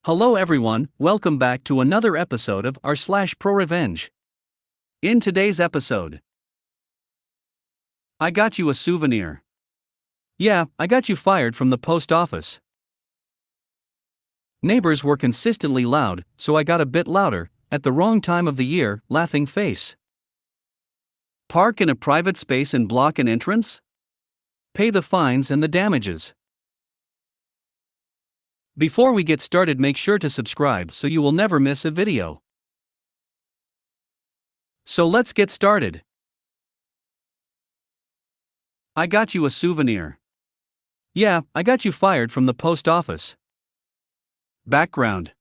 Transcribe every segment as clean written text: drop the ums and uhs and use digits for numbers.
Hello everyone, welcome back to another episode of r/ProRevenge. In today's episode, I got you a souvenir. Yeah, I got you fired from the post office. Neighbors were consistently loud, so I got a bit louder, at the wrong time of the year, laughing face. Park in a private space and block an entrance? Pay the fines and the damages. Before we get started, make sure to subscribe so you will never miss a video. So let's get started. I got you a souvenir. Yeah, I got you fired from the post office. Background.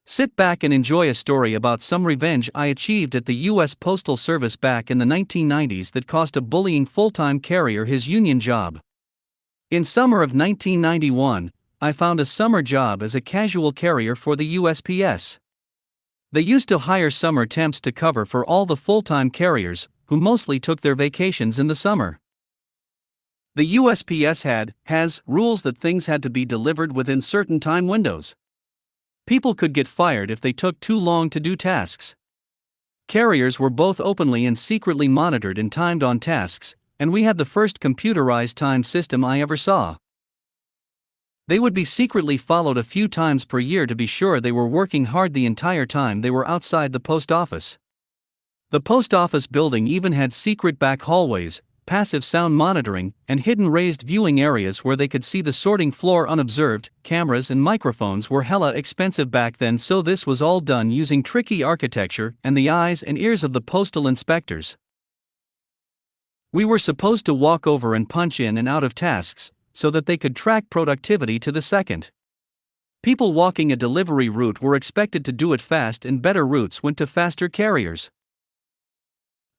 Sit back and enjoy a story about some revenge I achieved at the U.S. Postal Service back in the 1990s that cost a bullying full-time carrier his union job. In summer of 1991, I found a summer job as a casual carrier for the USPS. They used to hire summer temps to cover for all the full-time carriers, who mostly took their vacations in the summer. The USPS has rules that things had to be delivered within certain time windows. People could get fired if they took too long to do tasks. Carriers were both openly and secretly monitored and timed on tasks, and we had the first computerized time system I ever saw. They would be secretly followed a few times per year to be sure they were working hard the entire time they were outside the post office. The post office building even had secret back hallways, passive sound monitoring, and hidden raised viewing areas where they could see the sorting floor unobserved. Cameras and microphones were hella expensive back then, so this was all done using tricky architecture and the eyes and ears of the postal inspectors. We were supposed to walk over and punch in and out of tasks, so that they could track productivity to the second. People walking a delivery route were expected to do it fast, and better routes went to faster carriers.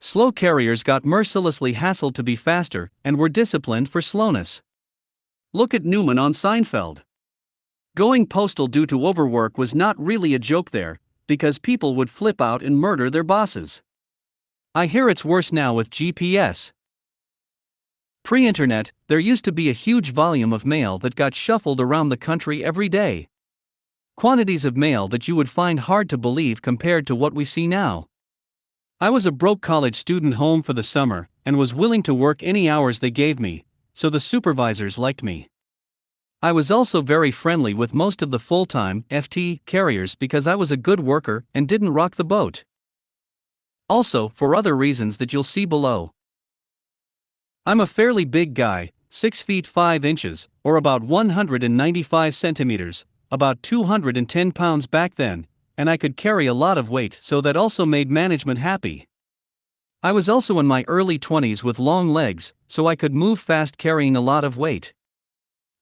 Slow carriers got mercilessly hassled to be faster, and were disciplined for slowness. Look at Newman on Seinfeld. Going postal due to overwork was not really a joke there, because people would flip out and murder their bosses. I hear it's worse now with GPS. Pre-internet, there used to be a huge volume of mail that got shuffled around the country every day. Quantities of mail that you would find hard to believe compared to what we see now. I was a broke college student home for the summer, and was willing to work any hours they gave me, so the supervisors liked me. I was also very friendly with most of the full-time FT carriers because I was a good worker and didn't rock the boat. Also, for other reasons that you'll see below. I'm a fairly big guy, 6 feet 5 inches, or about 195 centimeters, about 210 pounds back then, and I could carry a lot of weight, so that also made management happy. I was also in my early 20s with long legs, so I could move fast carrying a lot of weight.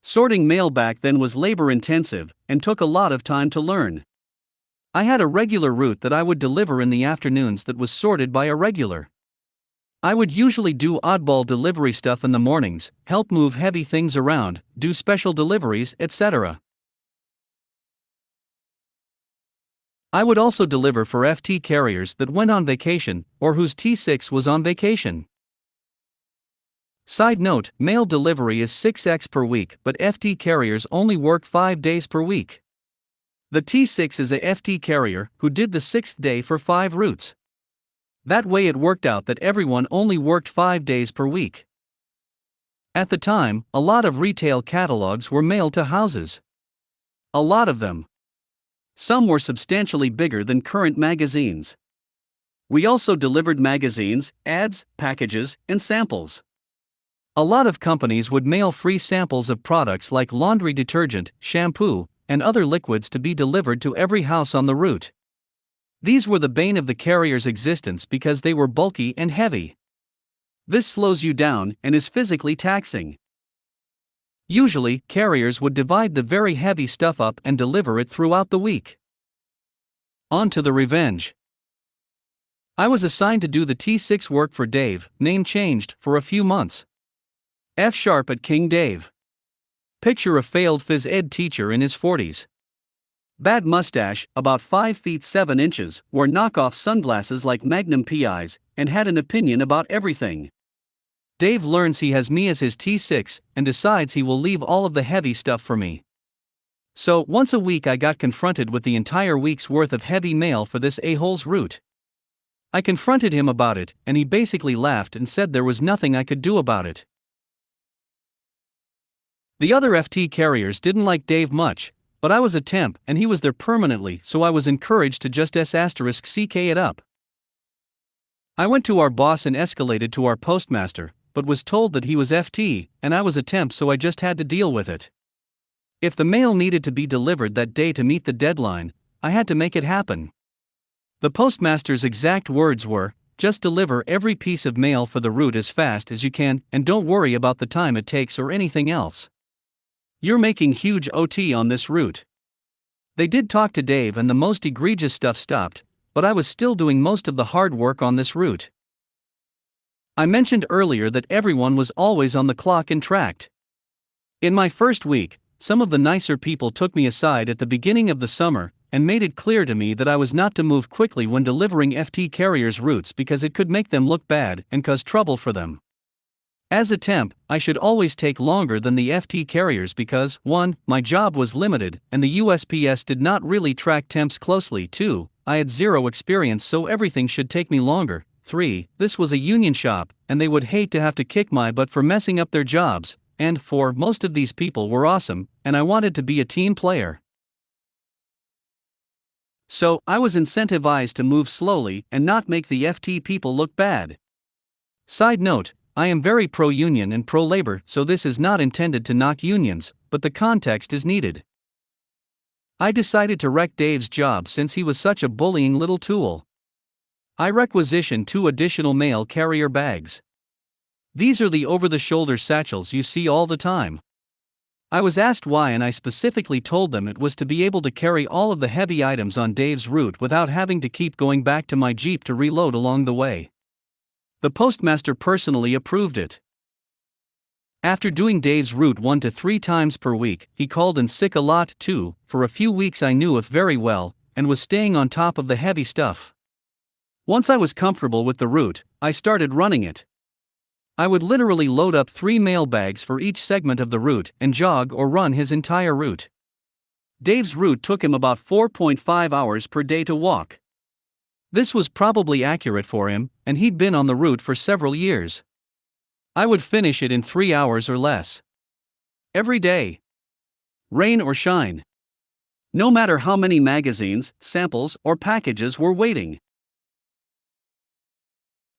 Sorting mail back then was labor intensive, and took a lot of time to learn. I had a regular route that I would deliver in the afternoons that was sorted by a regular. I would usually do oddball delivery stuff in the mornings, help move heavy things around, do special deliveries, etc. I would also deliver for FT carriers that went on vacation, or whose T6 was on vacation. Side note, mail delivery is 6x per week, but FT carriers only work 5 days per week. The T6 is a FT carrier who did the 6th day for 5 routes. That way it worked out that everyone only worked 5 days per week. At the time, a lot of retail catalogs were mailed to houses. A lot of them. Some were substantially bigger than current magazines. We also delivered magazines, ads, packages, and samples. A lot of companies would mail free samples of products like laundry detergent, shampoo, and other liquids to be delivered to every house on the route. These were the bane of the carrier's existence because they were bulky and heavy. This slows you down and is physically taxing. Usually, carriers would divide the very heavy stuff up and deliver it throughout the week. On to the revenge. I was assigned to do the T6 work for Dave, name changed, for a few months. F# at King Dave. Picture a failed phys ed teacher in his 40s. Bad mustache, about 5 feet 7 inches, wore knockoff sunglasses like Magnum PIs, and had an opinion about everything. Dave learns he has me as his T6, and decides he will leave all of the heavy stuff for me. So, once a week I got confronted with the entire week's worth of heavy mail for this a-hole's route. I confronted him about it, and he basically laughed and said there was nothing I could do about it. The other FT carriers didn't like Dave much, but I was a temp and he was there permanently, so I was encouraged to just *CK it up. I went to our boss and escalated to our postmaster, but was told that he was FT, and I was a temp, so I just had to deal with it. If the mail needed to be delivered that day to meet the deadline, I had to make it happen. The postmaster's exact words were, "Just deliver every piece of mail for the route as fast as you can, and don't worry about the time it takes or anything else. You're making huge OT on this route." They did talk to Dave and the most egregious stuff stopped, but I was still doing most of the hard work on this route. I mentioned earlier that everyone was always on the clock and tracked. In my first week, some of the nicer people took me aside at the beginning of the summer and made it clear to me that I was not to move quickly when delivering FT carriers' routes because it could make them look bad and cause trouble for them. As a temp, I should always take longer than the FT carriers because 1. My job was limited, and the USPS did not really track temps closely. 2. I had zero experience, so everything should take me longer. 3. This was a union shop, and they would hate to have to kick my butt for messing up their jobs. And 4. Most of these people were awesome, and I wanted to be a team player. So, I was incentivized to move slowly and not make the FT people look bad. Side note, I am very pro-union and pro-labor, so this is not intended to knock unions, but the context is needed. I decided to wreck Dave's job since he was such a bullying little tool. I requisitioned 2 additional mail carrier bags. These are the over-the-shoulder satchels you see all the time. I was asked why, and I specifically told them it was to be able to carry all of the heavy items on Dave's route without having to keep going back to my Jeep to reload along the way. The postmaster personally approved it. After doing Dave's route 1 to 3 times per week, he called in sick a lot too. For a few weeks I knew if very well, and was staying on top of the heavy stuff. Once I was comfortable with the route, I started running it. I would literally load up 3 mail bags for each segment of the route and jog or run his entire route. Dave's route took him about 4.5 hours per day to walk. This was probably accurate for him, and he'd been on the route for several years. I would finish it in 3 hours or less. Every day. Rain or shine. No matter how many magazines, samples, or packages were waiting.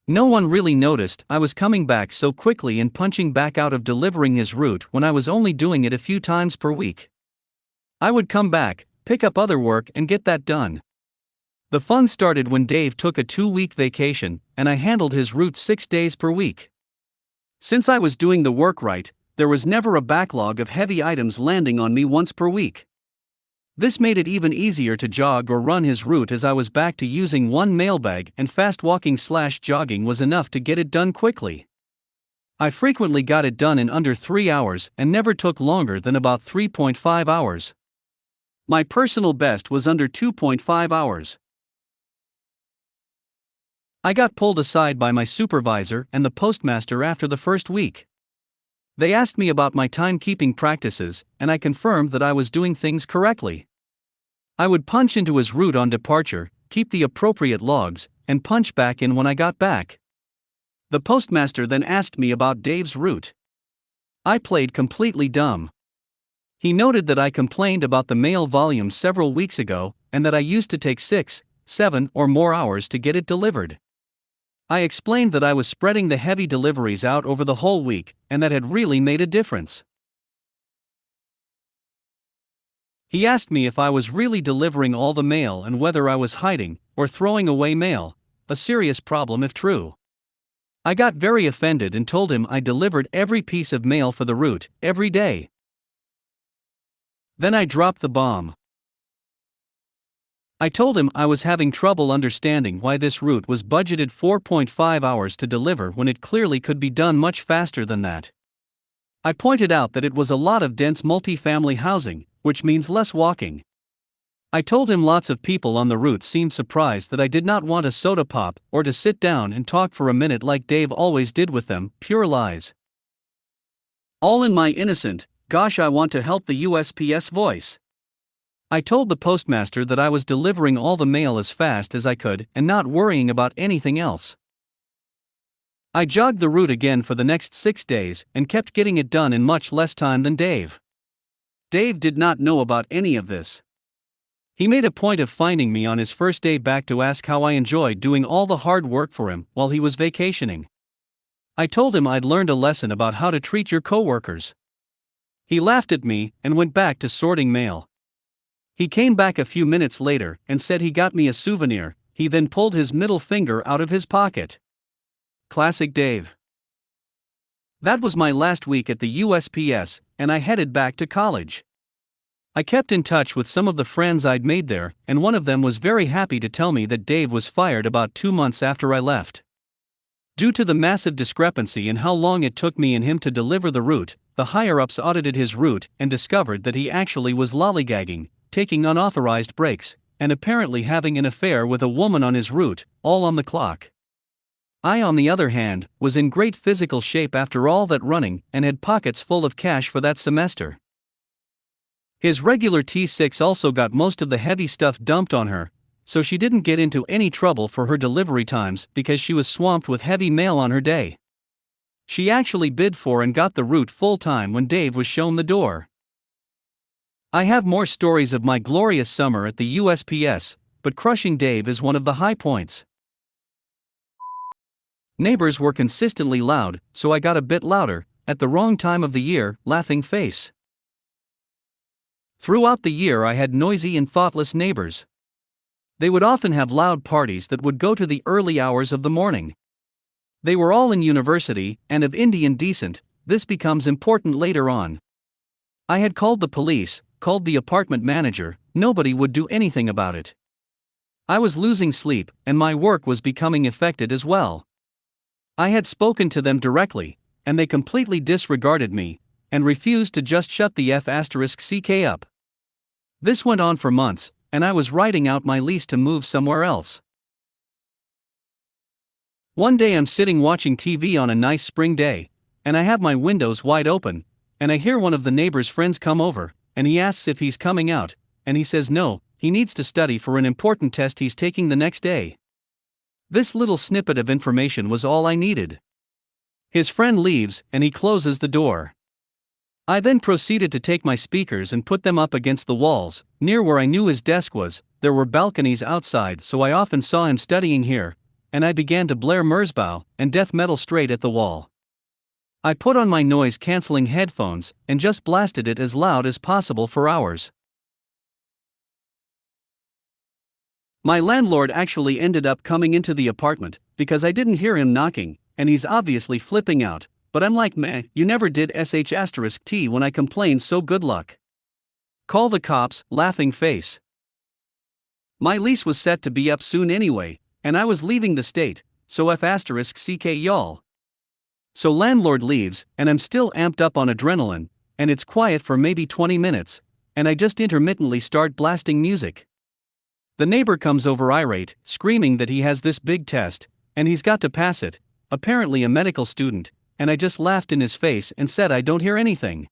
No one really noticed I was coming back so quickly and punching back out of delivering his route when I was only doing it a few times per week. I would come back, pick up other work, and get that done. The fun started when Dave took a 2-week vacation, and I handled his route 6 days per week. Since I was doing the work right, there was never a backlog of heavy items landing on me once per week. This made it even easier to jog or run his route as I was back to using 1 mailbag, and fast walking/jogging was enough to get it done quickly. I frequently got it done in under 3 hours and never took longer than about 3.5 hours. My personal best was under 2.5 hours. I got pulled aside by my supervisor and the postmaster after the first week. They asked me about my timekeeping practices, and I confirmed that I was doing things correctly. I would punch into his route on departure, keep the appropriate logs, and punch back in when I got back. The postmaster then asked me about Dave's route. I played completely dumb. He noted that I complained about the mail volume several weeks ago, and that I used to take 6, 7, or more hours to get it delivered. I explained that I was spreading the heavy deliveries out over the whole week, and that had really made a difference. He asked me if I was really delivering all the mail and whether I was hiding or throwing away mail, a serious problem if true. I got very offended and told him I delivered every piece of mail for the route, every day. Then I dropped the bomb. I told him I was having trouble understanding why this route was budgeted 4.5 hours to deliver when it clearly could be done much faster than that. I pointed out that it was a lot of dense multi-family housing, which means less walking. I told him lots of people on the route seemed surprised that I did not want a soda pop or to sit down and talk for a minute like Dave always did with them, pure lies. All in my innocent, gosh I want to help the USPS voice. I told the postmaster that I was delivering all the mail as fast as I could and not worrying about anything else. I jogged the route again for the next 6 days and kept getting it done in much less time than Dave. Dave did not know about any of this. He made a point of finding me on his first day back to ask how I enjoyed doing all the hard work for him while he was vacationing. I told him I'd learned a lesson about how to treat your coworkers. He laughed at me and went back to sorting mail. He came back a few minutes later and said he got me a souvenir. He then pulled his middle finger out of his pocket. Classic Dave. That was my last week at the USPS, and I headed back to college. I kept in touch with some of the friends I'd made there, and one of them was very happy to tell me that Dave was fired about 2 months after I left. Due to the massive discrepancy in how long it took me and him to deliver the route, the higher-ups audited his route and discovered that he actually was lollygagging, taking unauthorized breaks, and apparently having an affair with a woman on his route, all on the clock. I, on the other hand, was in great physical shape after all that running and had pockets full of cash for that semester. His regular T6 also got most of the heavy stuff dumped on her, so she didn't get into any trouble for her delivery times because she was swamped with heavy mail on her day. She actually bid for and got the route full-time when Dave was shown the door. I have more stories of my glorious summer at the USPS, but crushing Dave is one of the high points. Neighbors were consistently loud, so I got a bit louder, at the wrong time of the year, laughing face. Throughout the year I had noisy and thoughtless neighbors. They would often have loud parties that would go to the early hours of the morning. They were all in university, and of Indian descent. This becomes important later on. I had called the police, called the apartment manager, nobody would do anything about it. I was losing sleep, and my work was becoming affected as well. I had spoken to them directly, and they completely disregarded me, and refused to just shut the F***ck up. This went on for months, and I was writing out my lease to move somewhere else. One day I'm sitting watching TV on a nice spring day, and I have my windows wide open, and I hear one of the neighbor's friends come over, and he asks if he's coming out, and he says no, he needs to study for an important test he's taking the next day. This little snippet of information was all I needed. His friend leaves, and he closes the door. I then proceeded to take my speakers and put them up against the walls. Near where I knew his desk was, there were balconies outside, so I often saw him studying here, and I began to blare Merzbow and death metal straight at the wall. I put on my noise-canceling headphones and just blasted it as loud as possible for hours. My landlord actually ended up coming into the apartment because I didn't hear him knocking, and he's obviously flipping out. But I'm like, meh, you never did sh*t when I complained, so good luck. Call the cops, laughing face. My lease was set to be up soon anyway, and I was leaving the state, so f***ck y'all. So landlord leaves, and I'm still amped up on adrenaline, and it's quiet for maybe 20 minutes, and I just intermittently start blasting music. The neighbor comes over irate, screaming that he has this big test, and he's got to pass it, apparently a medical student, and I just laughed in his face and said I don't hear anything.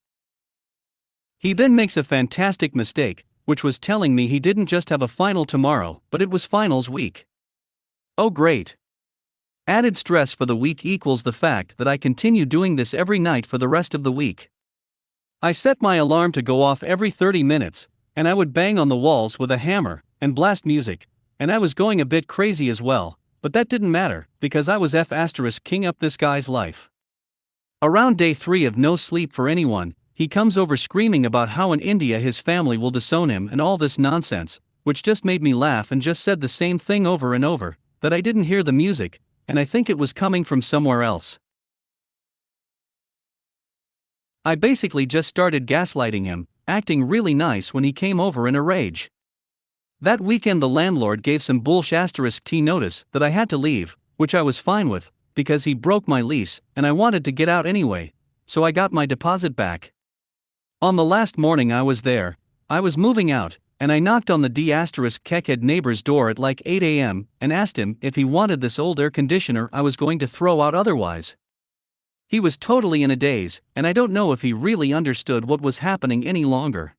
He then makes a fantastic mistake, which was telling me he didn't just have a final tomorrow, but it was finals week. Oh great. Added stress for the week equals the fact that I continue doing this every night for the rest of the week. I set my alarm to go off every 30 minutes, and I would bang on the walls with a hammer and blast music, and I was going a bit crazy as well, but that didn't matter, because I was f***ing up this guy's life. Around day 3 of no sleep for anyone, he comes over screaming about how in India his family will disown him and all this nonsense, which just made me laugh, and just said the same thing over and over, that I didn't hear the music, and I think it was coming from somewhere else. I basically just started gaslighting him, acting really nice when he came over in a rage. That weekend the landlord gave some bullsh*t notice that I had to leave, which I was fine with, because he broke my lease, and I wanted to get out anyway, so I got my deposit back. On the last morning I was there, I was moving out, and I knocked on the d***keckhead neighbor's door at like 8 a.m. and asked him if he wanted this old air conditioner I was going to throw out otherwise. He was totally in a daze, and I don't know if he really understood what was happening any longer.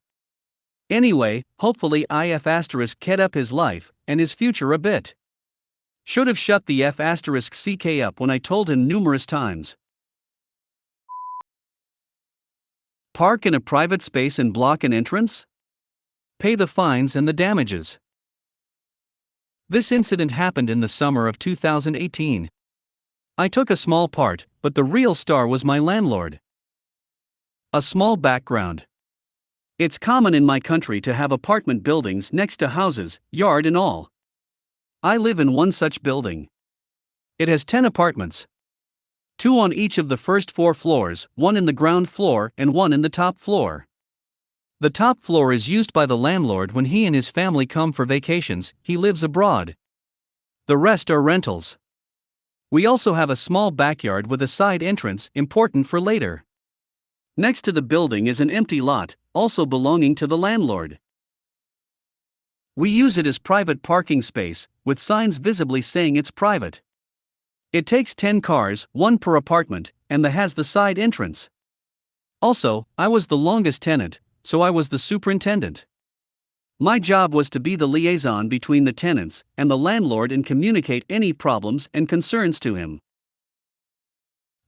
Anyway, hopefully if asterisk kept up his life and his future a bit. Should have shut the F asterisk CK up when I told him numerous times. Park in a private space and block an entrance? Pay the fines and the damages. This incident happened in the summer of 2018. I took a small part, but the real star was my landlord. A small background. It's common in my country to have apartment buildings next to houses, yard and all. I live in one such building. It has 10 apartments. 2 on each of the first 4 floors, 1 in the ground floor and 1 in the top floor. The top floor is used by the landlord when he and his family come for vacations. He lives abroad. The rest are rentals. We also have a small backyard with a side entrance, important for later. Next to the building is an empty lot, also belonging to the landlord. We use it as private parking space, with signs visibly saying it's private. It takes 10 cars, 1 per apartment, and has the side entrance. Also, I was the longest tenant, so I was the superintendent. My job was to be the liaison between the tenants and the landlord and communicate any problems and concerns to him.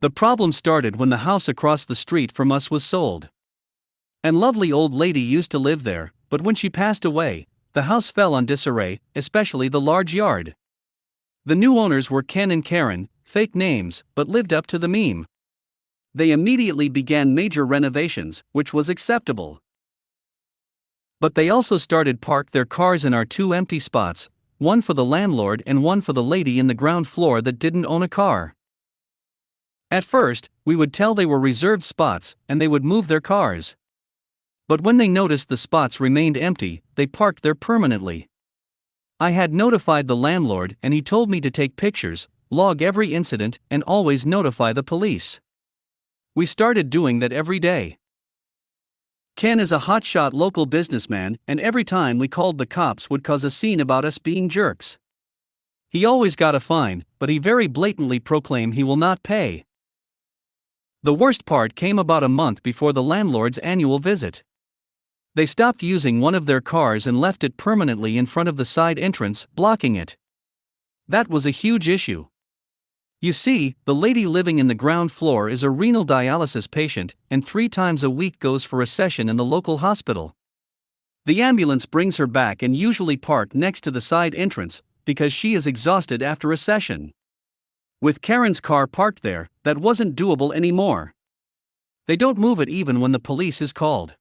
The problem started when the house across the street from us was sold. An lovely old lady used to live there, but when she passed away, the house fell on disarray, especially the large yard. The new owners were Ken and Karen, fake names, but lived up to the meme. They immediately began major renovations, which was acceptable. But they also started park their cars in our 2 empty spots, one for the landlord and one for the lady in the ground floor that didn't own a car. At first, we would tell they were reserved spots and they would move their cars. But when they noticed the spots remained empty, they parked there permanently. I had notified the landlord and he told me to take pictures, log every incident, and always notify the police. We started doing that every day. Ken is a hotshot local businessman, and every time we called the cops would cause a scene about us being jerks. He always got a fine, but he very blatantly proclaimed he will not pay. The worst part came about a month before the landlord's annual visit. They stopped using one of their cars and left it permanently in front of the side entrance, blocking it. That was a huge issue. You see, the lady living in the ground floor is a renal dialysis patient and 3 times a week goes for a session in the local hospital. The ambulance brings her back and usually park next to the side entrance, because she is exhausted after a session. With Karen's car parked there, that wasn't doable anymore. They don't move it even when the police is called.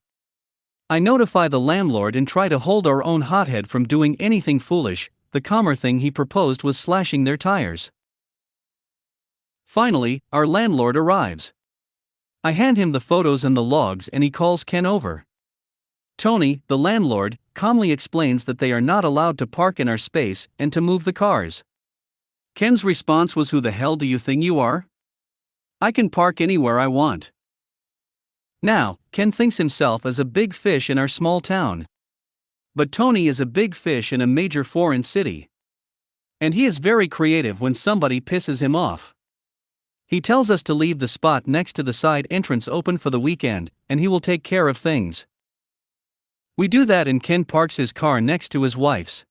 I notify the landlord and try to hold our own hothead from doing anything foolish. The calmer thing he proposed was slashing their tires. Finally, our landlord arrives. I hand him the photos and the logs and he calls Ken over. Tony, the landlord, calmly explains that they are not allowed to park in our space and to move the cars. Ken's response was, "Who the hell do you think you are? I can park anywhere I want." Now, Ken thinks himself as a big fish in our small town. But Tony is a big fish in a major foreign city. And he is very creative when somebody pisses him off. He tells us to leave the spot next to the side entrance open for the weekend, and he will take care of things. We do that and Ken parks his car next to his wife's.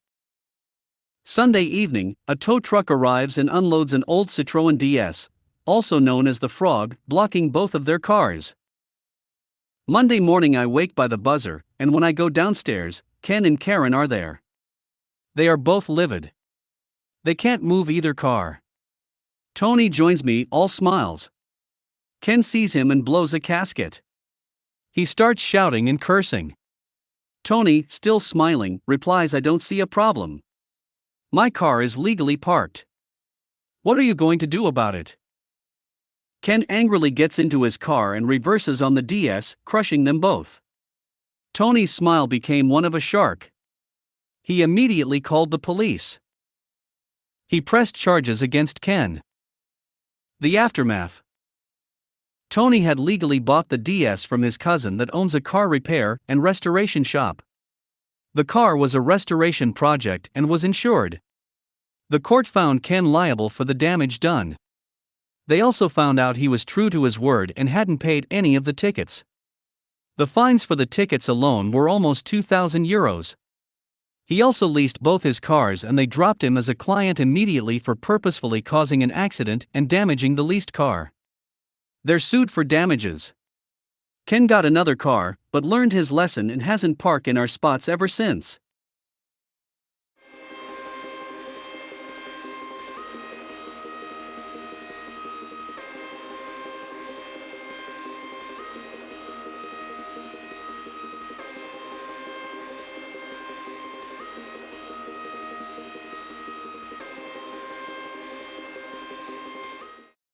Sunday evening, a tow truck arrives and unloads an old Citroën DS, also known as the Frog, blocking both of their cars. Monday morning I wake by the buzzer, and when I go downstairs, Ken and Karen are there. They are both livid. They can't move either car. Tony joins me, all smiles. Ken sees him and blows a gasket. He starts shouting and cursing. Tony, still smiling, replies, "I don't see a problem. My car is legally parked. What are you going to do about it?" Ken angrily gets into his car and reverses on the DS, crushing them both. Tony's smile became one of a shark. He immediately called the police. He pressed charges against Ken. The aftermath. Tony had legally bought the DS from his cousin that owns a car repair and restoration shop. The car was a restoration project and was insured. The court found Ken liable for the damage done. They also found out he was true to his word and hadn't paid any of the tickets. The fines for the tickets alone were almost €2,000. He also leased both his cars and they dropped him as a client immediately for purposefully causing an accident and damaging the leased car. They're sued for damages. Ken got another car, but learned his lesson and hasn't parked in our spots ever since.